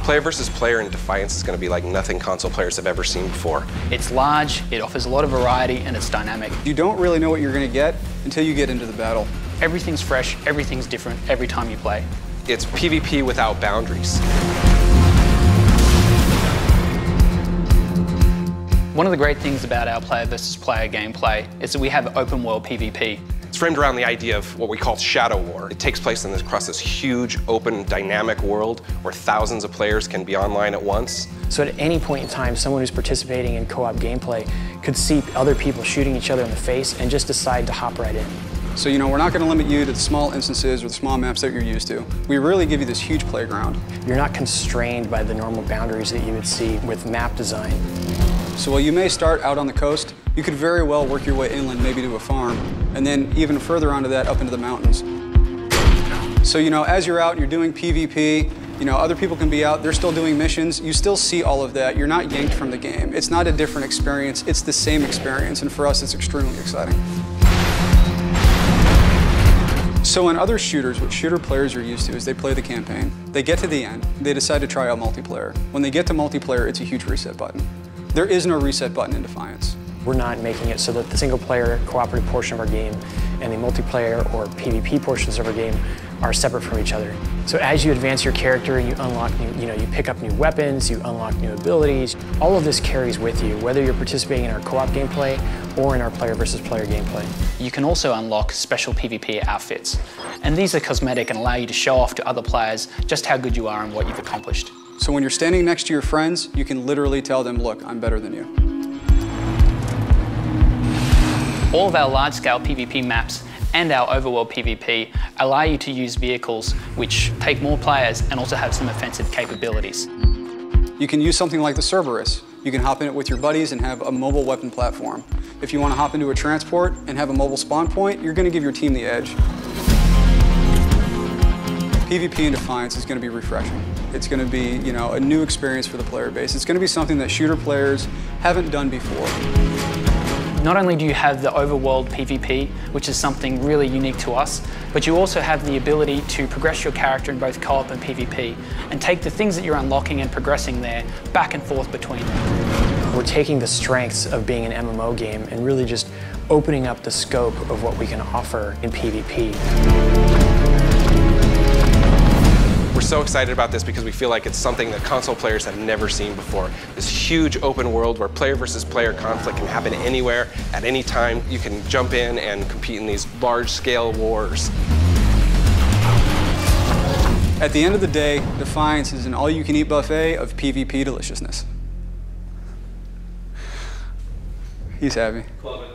Player versus player in Defiance is going to be like nothing console players have ever seen before. It's large, it offers a lot of variety, and it's dynamic. You don't really know what you're going to get until you get into the battle. Everything's fresh, everything's different every time you play. It's PvP without boundaries. One of the great things about our player versus player gameplay is that we have open world PvP. It's framed around the idea of what we call Shadow War. It takes place across this huge, open, dynamic world where thousands of players can be online at once. So at any point in time, someone who's participating in co-op gameplay could see other people shooting each other in the face and just decide to hop right in. So, you know, we're not going to limit you to the small instances or the small maps that you're used to. We really give you this huge playground. You're not constrained by the normal boundaries that you would see with map design. So while you may start out on the coast, you could very well work your way inland, maybe to a farm, and then even further onto that, up into the mountains. So, you know, as you're out and you're doing PvP, you know, other people can be out, they're still doing missions, you still see all of that. You're not yanked from the game. It's not a different experience, it's the same experience, and for us, it's extremely exciting. So in other shooters, what shooter players are used to is they play the campaign, they get to the end, they decide to try out multiplayer. When they get to multiplayer, it's a huge reset button. There is no reset button in Defiance. We're not making it so that the single-player cooperative portion of our game and the multiplayer or PvP portions of our game are separate from each other. So as you advance your character, you unlock new, you pick up new weapons, you unlock new abilities. All of this carries with you, whether you're participating in our co-op gameplay or in our player versus player gameplay. You can also unlock special PvP outfits. And these are cosmetic and allow you to show off to other players just how good you are and what you've accomplished. So when you're standing next to your friends, you can literally tell them, look, I'm better than you. All of our large-scale PvP maps and our overworld PvP allow you to use vehicles which take more players and also have some offensive capabilities. You can use something like the Cerberus. You can hop in it with your buddies and have a mobile weapon platform. If you want to hop into a transport and have a mobile spawn point, you're going to give your team the edge. PvP in Defiance is going to be refreshing. It's going to be, you know, a new experience for the player base. It's going to be something that shooter players haven't done before. Not only do you have the overworld PvP, which is something really unique to us, but you also have the ability to progress your character in both co-op and PvP, and take the things that you're unlocking and progressing there back and forth between them. We're taking the strengths of being an MMO game and really just opening up the scope of what we can offer in PvP. We're so excited about this because we feel like it's something that console players have never seen before. This huge open world where player versus player conflict can happen anywhere, at any time. You can jump in and compete in these large-scale wars. At the end of the day, Defiance is an all-you-can-eat buffet of PvP deliciousness. He's happy. Love it.